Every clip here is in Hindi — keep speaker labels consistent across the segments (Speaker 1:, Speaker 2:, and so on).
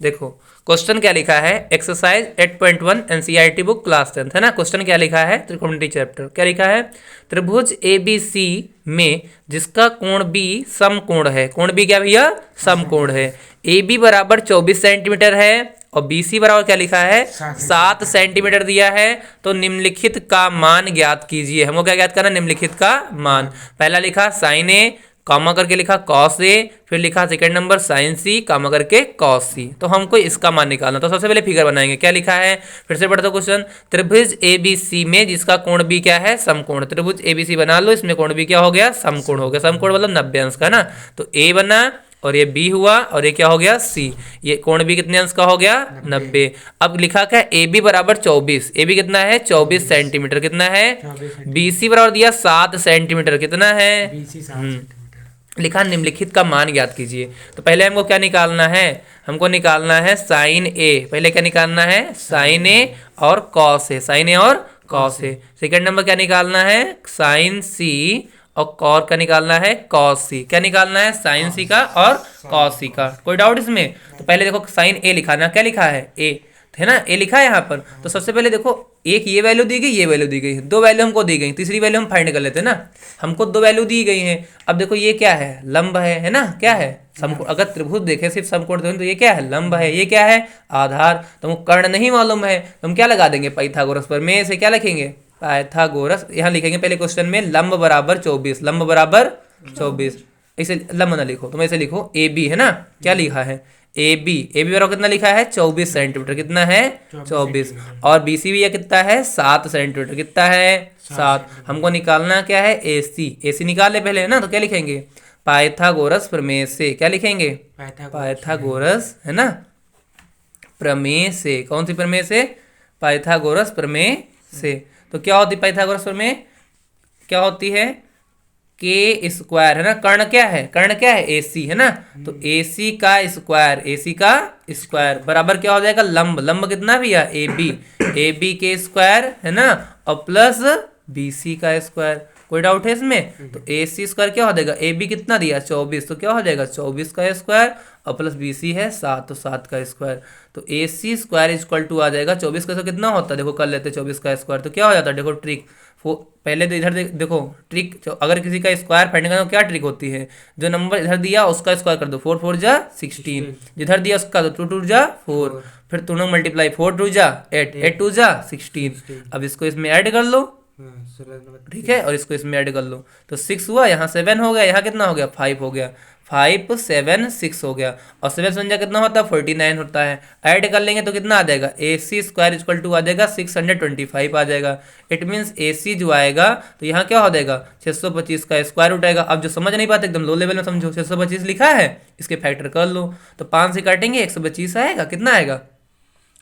Speaker 1: देखो क्वेश्चन क्या लिखा है, exercise 8.1 NCERT book class 10th है ना। क्वेश्चन क्या लिखा है, त्रिकोणमिति चैप्टर क्या लिखा है, त्रिभुज एबीसी में जिसका कोण बी समकोण है, कोण बी क्या भैया समकोण है, ए बी बराबर 24 सेंटीमीटर है और बी सी बराबर क्या लिखा है 7 सेंटीमीटर दिया है, तो निम्नलिखित का मान ज्ञात कीजिए। हमको क्या ज्ञात करना, निम्नलिखित का मान। पहला लिखा साइन ए कामा करके लिखा कॉस ए, फिर लिखा सेकंड नंबर साइन सी कामा करके कॉस सी। तो हमको इसका मान निकालना, तो सबसे पहले फिगर बनाएंगे। क्या लिखा है, फिर से पढ़ते क्वेश्चन, त्रिभुज एबीसी में जिसका कोण बी क्या है समकोण। त्रिभुज एबीसी बना लो, इसमें कोण बी क्या हो गया समकोण हो गया। समकोण मतलब 90 अंश का ना, तो ए बना और ये बी हुआ और ये क्या हो गया सी। ये कोण बी कितने अंश का हो गया 90। अब लिखा क्या ए बी बराबर 24, ए बी कितना है 24 सेंटीमीटर, कितना है बी सी बराबर दिया 7 सेंटीमीटर, कितना है लिखा निम्नलिखित का मान ज्ञात कीजिए। तो पहले हमको क्या निकालना है, हमको निकालना है साइन ए। पहले क्या निकालना है साइन ए और कॉस ए, साइन ए और कॉस ए। सेकंड नंबर क्या निकालना है साइन सी और कॉर का निकालना है कॉस सी। क्या निकालना है साइन सी का और कॉस सी का। कोई डाउट इसमें? तो पहले देखो साइन ए लिखाना, क्या लिखा है ए है ना, ए लिखा है यहाँ पर। तो सबसे पहले देखो एक ये वैल्यू दी गई, ये वैल्यू दी गई, दो वैल्यू हमको दी गई, तीसरी वैल्यू हम फाइंड कर लेते हैं ना। हमको दो वैल्यू दी गई हैं। अब देखो ये क्या है लंब है ना, क्या है समकोण। अगर त्रिभुज देखे सिर्फ समकोण तो ये क्या है लंब है, ये क्या है आधार। तो हमको कर्ण नहीं मालूम है तो हम क्या लगा देंगे पाइथागोरस प्रमेय से। क्या लिखेंगे पाइथागोरस। यहाँ लिखेंगे पहले क्वेश्चन में लंब बराबर 24, लंब बराबर 24। इसे लंब ना लिखो, तुम ऐसे लिखो ए बी है ना। क्या लिखा है ए बी बराबर कितना लिखा है 24 सेंटीमीटर, कितना है 24। और बी सी भी कितना है 7 सेंटीमीटर, कितना है 7। हमको निकालना क्या है ए सी निकाल ले पहले है ना। तो क्या लिखेंगे पाइथागोरस प्रमेय से। क्या लिखेंगे पाइथागोरस है ना प्रमेय से। कौन सी प्रमेय से, पाइथागोरस प्रमेय से। तो क्या होती पाइथागोरस प्रमेय, क्या होती है के स्क्वायर है ना, कर्ण क्या है, कर्ण क्या है ए सी है ना। तो ए सी का स्क्वायर, ए सी का स्क्वायर बराबर क्या हो जाएगा लंब, लंब कितना भी है ए बी के स्क्वायर है ना और प्लस बी सी का स्क्वायर। कोई डाउट है इसमें? तो ए सी स्क्वायर क्या हो जाएगा, ए बी कितना दिया 24, तो क्या हो जाएगा 24 का स्क्वायर और प्लस बी सी है 7, तो 7 का स्क्वायर। तो A C square equal to आ जाएगा 24 का, तो कितना होता है देखो कर लेते 24 का स्क्वायर। तो क्या हो जाता है देखो ट्रिक, पहले तो इधर देखो ट्रिक, अगर किसी का स्क्वायर फाइंड करना तो क्या ट्रिक होती है, जो नंबर इधर दिया उसका स्क्वायर कर दो, 4 4 जा 16, जिधर दिया उसका तो 2 2 जा 4, फिर दोनों मल्टीप्लाई 4 2 जा 8, 8 2 जा 16। अब इसको इसमें ऐड कर लो, ठीक है, और इसको इसमें ऐड कर लो तो 6 हुआ, यहाँ 7 हो गया, यहाँ कितना हो गया 5 हो गया, 5 7 6 हो गया और 7 संख्या कितना होता है 49 होता है। ऐड कर लेंगे तो कितना आ जाएगा ए सी स्क्वायर इक्वल टू आ जाएगा 625 आ जाएगा। इट मीन्स ए सी जो आएगा तो यहाँ क्या हो जाएगा 625 का स्क्वायर रूट आएगा। अब जो समझ नहीं पाते एकदम लो लेवल में समझो, 625 लिखा है इसके फैक्टर कर लो, तो 5 से काटेंगे 125 आएगा, कितना आएगा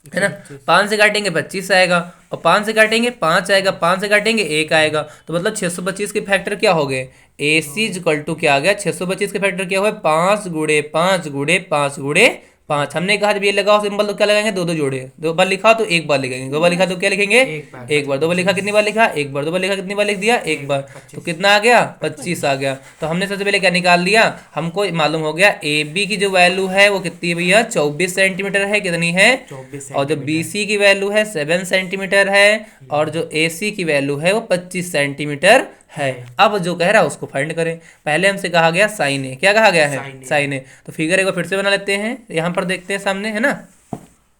Speaker 1: है ना, 5 से काटेंगे 25 आएगा और 5 से काटेंगे 5 आएगा, 5 से काटेंगे 1 आएगा। तो मतलब 625 के फैक्टर क्या हो गए ए सी इक्वल टू क्या आ गया 625 के फैक्टर क्या हुआ 5 गुणे 5 गुणे 5 गुणे 5। हमने कहा जब ये लगाओ सिंबल तो क्या लगाएंगे दो दो जोड़े, दो बार लिखा तो एक बार लिखेंगे, दो बार लिखा तो क्या लिखेंगे एक बार, दो बार लिखा कितनी बार लिखा एक बार, दो बार लिखा कितनी बार लिख दिया एक बार, तो कितना आ गया 25 आ गया। तो हमने सबसे पहले क्या निकाल लिया, हमको मालूम हो गया ए बी की जो वैल्यू है वो कितनी है भैया 24 सेंटीमीटर है, कितनी है, और जो बी सी की वैल्यू है 7 सेंटीमीटर है और जो ए सी की वैल्यू है वो 25 सेंटीमीटर है। अब जो कह रहा है उसको फाइंड करें। पहले हमसे कहा गया साइन ए, क्या कहा गया है साइन ए। तो फिगर एक बार फिर से बना लेते हैं, यहाँ पर देखते हैं सामने है ना,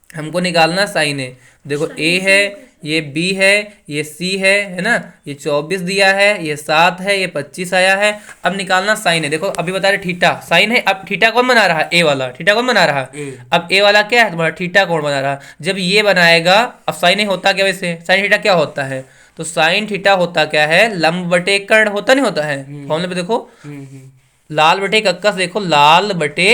Speaker 1: हमको निकालना साइन ए। देखो ए है, ये बी है, ये सी है ना, ये 24 दिया है, ये 7 है, ये 25 आया है। अब निकालना साइन है। देखो अभी बता रहे थीटा साइन है, अब थीटा कौन बना रहा है ए वाला, थीटा कौन बना रहा है, अब ए वाला क्या है तुम्हारा थीटा कौन बना रहा है। जब ये बनाएगा, अब साइन ए होता क्या वैसे, साइन थीटा क्या होता है, तो साइन थीटा होता क्या है लंब बटे कर्ण, होता नहीं होता है फॉर्मूले पे देखो लाल बटे कक्का से देखो लाल बटे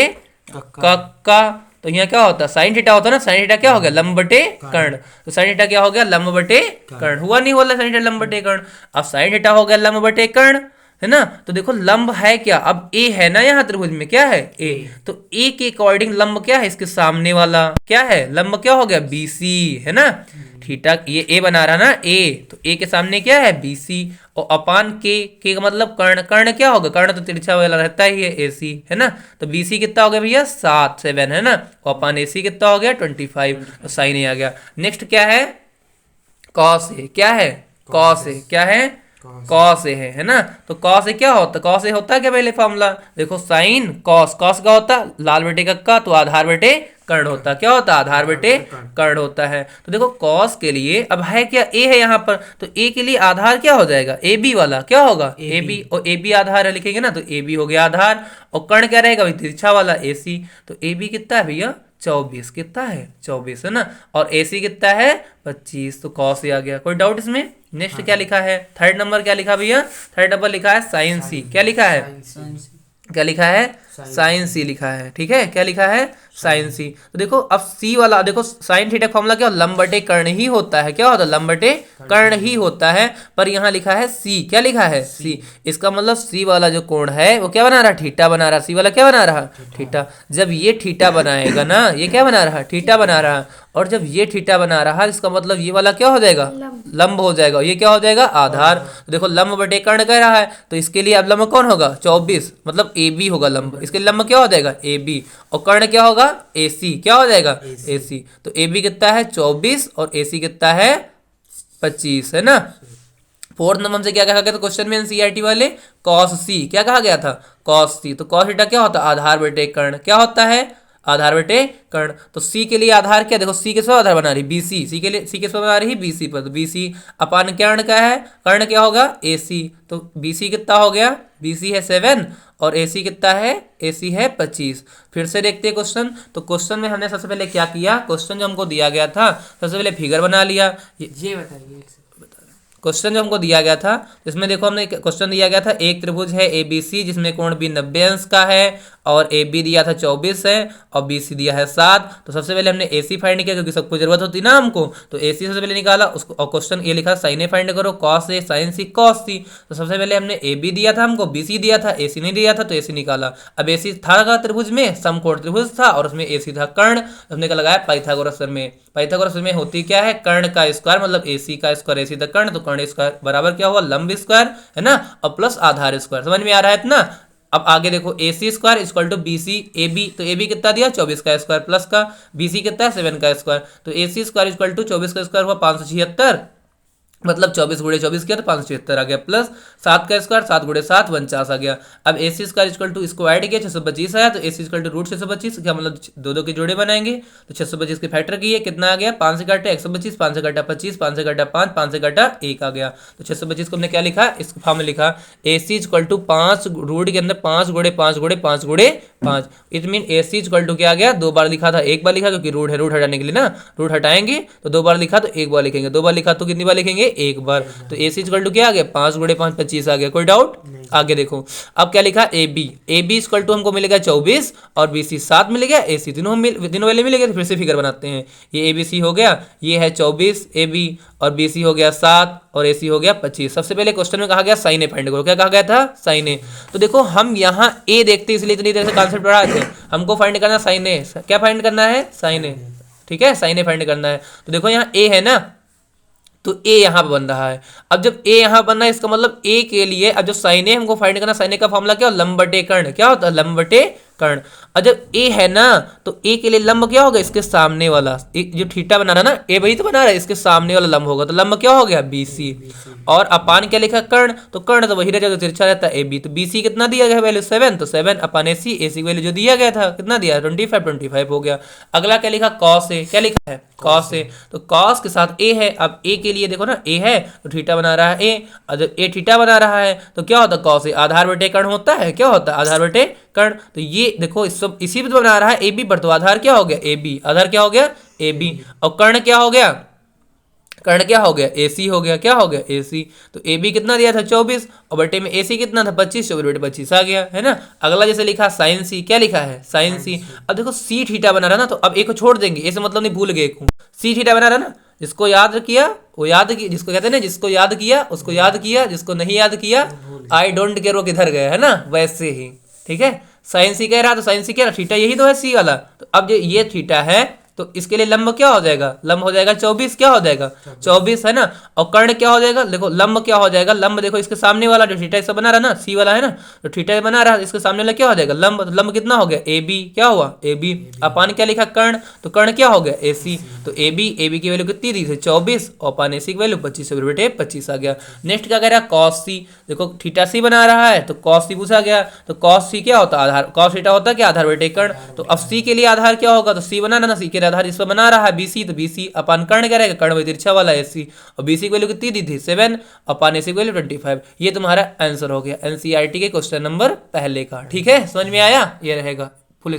Speaker 1: कक्का, तो यहाँ क्या होता है साइन थीटा होता है ना, साइन थीटा क्या हो गया लंब बटे कर्ण, तो साइन थीटा क्या हो गया लंब बटे कर्ण, हुआ नहीं बोला साइन थीटा लंब बटे कर्ण। अब साइन थीटा हो गया लंब बटे कर्ण, है ना। तो देखो लंब है क्या, अब ए है ना यहाँ त्रिभुज में, क्या है ए, तो ए के अकॉर्डिंग लंब क्या है, इसके सामने वाला क्या है, लंब क्या हो गया बीसी, है ना। थीटा ये ए बना रहा ना ए, तो ए के सामने क्या है बीसी, और अपान के का मतलब कर्ण, कर्ण क्या होगा, कर्ण तो तिरछा वाला रहता ही है एसी, है ना। तो बीसी कितना हो गया भैया 7 है ना, और अपान एसी कितना हो गया 25, तो साइन ए आ गया। नेक्स्ट क्या है कॉस ए, क्या है कॉस ए, क्या है कॉस ए है ना। तो कॉस ए क्या होता है, कॉस ए होता है क्या पहले फॉर्मूला देखो, साइन कॉस, कॉस का होता लाल बेटे का तो आधार बेटे कर्ण होता, क्या होता आधार बेटे कर्ण होता है। तो देखो कॉस के लिए अब है क्या ए है यहाँ पर, तो ए के लिए आधार क्या हो जाएगा ए बी वाला, क्या होगा ए बी, और ए बी आधार है लिखेंगे ना, तो ए बी हो गया आधार, और कर्ण क्या रहेगा भाई तिरछा वाला ए सी, तो ए बी कितना है भैया 24, कितना है 24 है ना, और ए सी कितना है 25, तो कॉस ए आ गया, कोई डाउट इसमें। नेक्स्ट क्या लिखा है, थर्ड नंबर क्या लिखा भैया, थर्ड नंबर लिखा है साइन सी, क्या लिखा है, क्या लिखा है साइन सी लिखा है, ठीक है, क्या लिखा है साइन सी। तो देखो अब सी वाला देखो, साइन थीटा फॉर्मूला क्या लंब बटे कर्ण ही होता है, क्या होता है लंब बटे कर्ण ही होता है, पर यहाँ लिखा है सी, क्या लिखा है सी, इसका मतलब सी वाला जो कोण है वो क्या बना रहा है थीटा बना रहा, सी वाला क्या बना रहा थीटा, जब ये थीटा बनाएगा ना, ये क्या बना रहा थीटा बना रहा, और जब ये थीटा बना रहा इसका मतलब ये वाला क्या हो जाएगा लंब हो जाएगा, ये क्या हो जाएगा आधार। तो देखो लंब बटे कर्ण कह रहा है, तो इसके लिए अब लंब कौन होगा 24, मतलब ए बी होगा लंब, इसके लिए लंब क्या हो जाएगा ए बी, और कर्ण क्या होगा ए सी, क्या हो जाएगा ए सी, तो ए बी कितना है 24 और ए सी कितना है 25, है ना। फोर्थ नंबर से क्या कहा गया था क्वेश्चन में एनसीईआरटी वाले, कॉस सी, क्या कहा गया था कॉस सी, तो कॉस थीटा क्या होता है आधार बटे कर्ण, क्या होता है आधार बटे कर्ण। तो सी के लिए आधार क्या देखो, सी किस पर आधार बना रही बीसी, सी के लिए सी किस पर बना रही बीसी पर, तो बीसी अपान कर्ण क्या है, कर्ण क्या होगा ए सी, तो बीसी कितना हो गया बीसी है 7 और ए सी कितना है ए सी है 25। फिर से देखते हैं क्वेश्चन, तो क्वेश्चन में हमने सबसे पहले क्या किया, क्वेश्चन जो हमको दिया गया था सबसे पहले फिगर बना लिया,
Speaker 2: ये बताइए
Speaker 1: क्वेश्चन जो हमको दिया गया था जिसमें देखो हमने क्वेश्चन दिया गया था एक त्रिभुज है ए बी सी जिसमें कोण बी 90 अंश का है और ए बी दिया था 24 है और बी सी दिया है 7। तो सबसे पहले हमने ए सी फाइंड किया क्योंकि सबको जरूरत होती ना हमको, तो ए सी सबसे पहले निकाला उसको, और क्वेश्चन ये लिखा साइन ए फाइंड करो cos A sign C cos सी। तो सबसे पहले हमने ए बी दिया था हमको, बी सी दिया था, ए सी नहीं दिया था तो ए सी निकाला। अब ए सी था त्रिभुज में समकोण त्रिभुज था और उसमें ए सी था कर्ण, हमने क्या लगाया पाइथागोरस में। पाइथागोरस में होती क्या है कर्ण का स्क्वायर मतलब ए सी का स्क्वायर ए सी था कर्ण, तो कर्ण स्क्वायर बराबर क्या हुआ लंब स्क्वायर है ना, और प्लस आधार स्क्वायर, समझ में आ रहा है इतना। अब आगे देखो A C square equal to B C A B, तो ए बी कितना दिया 24 का स्क्वायर प्लस का बी सी कितना है 7 का स्क्वायर, तो A C square equal to 24 का स्क्वायर हुआ 576 मतलब 24 गुणे 24 किया तो 576 आ गया, प्लस 7 का स्क्वायर 7 गुणे 7 49 आ गया। अब ए सी स्क्वायर इक्वल टू इसको ऐड किया 625 आया, तो A C equal to root 625 क्या मतलब दो दो के जोड़े बनाएंगे तो 625 के फैक्टर किए कितना आ गया 5 से काटा 125 5 से काटा 25 5 से काटा 5 5 से काटा 1 आ गया। तो 625 को हमने क्या लिखा इस फॉर्म में लिखा A C equal to 5 root के अंदर 5 गुणे 5 गुणे 5 गुणे 5, it mean A C equal to क्या आ गया, दो बार लिखा था एक बार लिखा क्योंकि रूट है, रूट हटाने के लिए ना रूट हटाएंगे तो दो बार लिखा तो एक बार लिखेंगे, दो बार लिखा तो कितनी बार लिखेंगे एक बार। तो ए सी इक्वल टू क्या आ गया 5 गुणे 5 25 आ गया, कोई डाउट। आगे देखो अब क्या लिखा ए बी इक्वल टू हमको मिलेगा 24 और बी सी 7 मिलेगा, ए सी तीनों वाले मिलेगा। तो फिर से फिगर बनाते हैं, ये ए बी सी हो गया, ये है 24 ए बी और बी सी हो गया 7 और ए सी हो गया 25। सबसे पहले क्वेश्चन में कहा गया साइन ए फाइंड करो, क्या कहा गया था साइन ए। तो देखो हम यहाँ ए देखते इसलिए इतनी देर से कॉन्सेप्ट पढ़ा थे, हमको फाइंड करना साइन ए, क्या फाइंड करना है साइन ए, ठीक है साइन ए फाइंड करना है। तो देखो यहाँ ए है ना तो ए यहाँ पर बन रहा है, अब जब ए यहाँ बन रहा है इसका मतलब ए के लिए अब जो साइन ए हमको फाइंड करना, साइन ए का फॉर्मूला क्या लंब बटे कर्ण, क्या होता है लंब बटे कर्ण। और जब ए है ना तो ए के लिए लंब क्या होगा इसके सामने वाला, जो थीटा बना रहा ना ए वही तो बना रहा है, इसके सामने वाला लंब होगा तो लंब क्या हो गया बी सी, और अपान क्या लिखा कर्ण, तो कर्ण तो वही रह जाएगा तिरछा रहता है ए बी, तो बी सी कितना दिया गया वैल्यू 7, तो 7 अपान ए सी की वैल्यू जो दिया गया था कितना दिया 25 हो गया। अगला क्या लिखा कॉस ए, क्या लिखा है कॉस ए, तो कॉस के साथ ए है, अब ए के लिए देखो ना ए है तो थीटा बना रहा है ए, और जब ए थीटा बना रहा है तो क्या होता है कॉस ए आधार बटे कर्ण होता है, क्या होता है आधार बटे कर्ण। तो ये देखो इसी पर बना रहा है ए बी पर, तो आधार क्या हो गया ए बी, आधार क्या हो गया ए बी, और कर्ण क्या हो गया कर्ण क्या हो गया ए सी हो गया, क्या हो गया ए सी। तो ए बी कितना दिया था 24 और बटे में ए सी कितना था 25, 24 बटे 25 आ गया है ना। अगला जैसे लिखा साइन सी, क्या लिखा है साइन सी। अब देखो सी थीटा बना रहा ना तो अब एक को छोड़ देंगे, ऐसे मतलब नहीं भूल गए सी थीटा बना रहा ना, जिसको याद किया वो याद किया, जिसको कहते हैं ना जिसको याद किया उसको याद किया, जिसको नहीं याद किया आई डोंट केयर वो किधर गया है ना, वैसे ही। ठीक है, साइन सी कह रहा तो साइन सी कह रहा, थीटा यही तो है सी वाला। तो अब जो ये थीटा है तो इसके लिए लंब क्या हो जाएगा, लंब हो जाएगा 24, क्या हो जाएगा 24 है ना। और कर्ण क्या हो जाएगा, देखो लंब क्या हो जाएगा, लंब देखो इसके सामने वाला जो थीटा इसका बना रहा ना, सी वाला है ना, तो थीटा बना रहा, इसके सामने वाला क्या हो जाएगा लंब, तो लंब कितना हो गया ए बी, क्या हुआ ए बी। अपन क्या लिखा कर्ण, तो कर्ण क्या हो गया ए सी, तो ए बी की वैल्यू कितनी दी थी 24, और अपन ए सी की वैल्यू 25 से बेटे 25 आ गया। नेक्स्ट क्या कह रहा है कॉस सी, देखो थीटा सी बना रहा है तो कॉस सी पूछा गया, तो कॉस सी क्या होता है आधार, कॉस थीटा होता है क्या आधार बेटे कर्ण। तो अब सी के लिए आधार क्या होगा, तो सी बनाना ना, सी के लिए आधार इस पर बना रहा है बीसी, तो बीसी अपन कर्ण क्या रहेगा, कर्ण वही तिरछा वाला एसी, और बीसी की वैल्यू कितनी दी थी 7, अपन एसी की वैल्यू 25। ये तुम्हारा आंसर हो गया एनसीईआरटी के क्वेश्चन नंबर पहले का। ठीक है, समझ में आया, ये रहेगा फुल।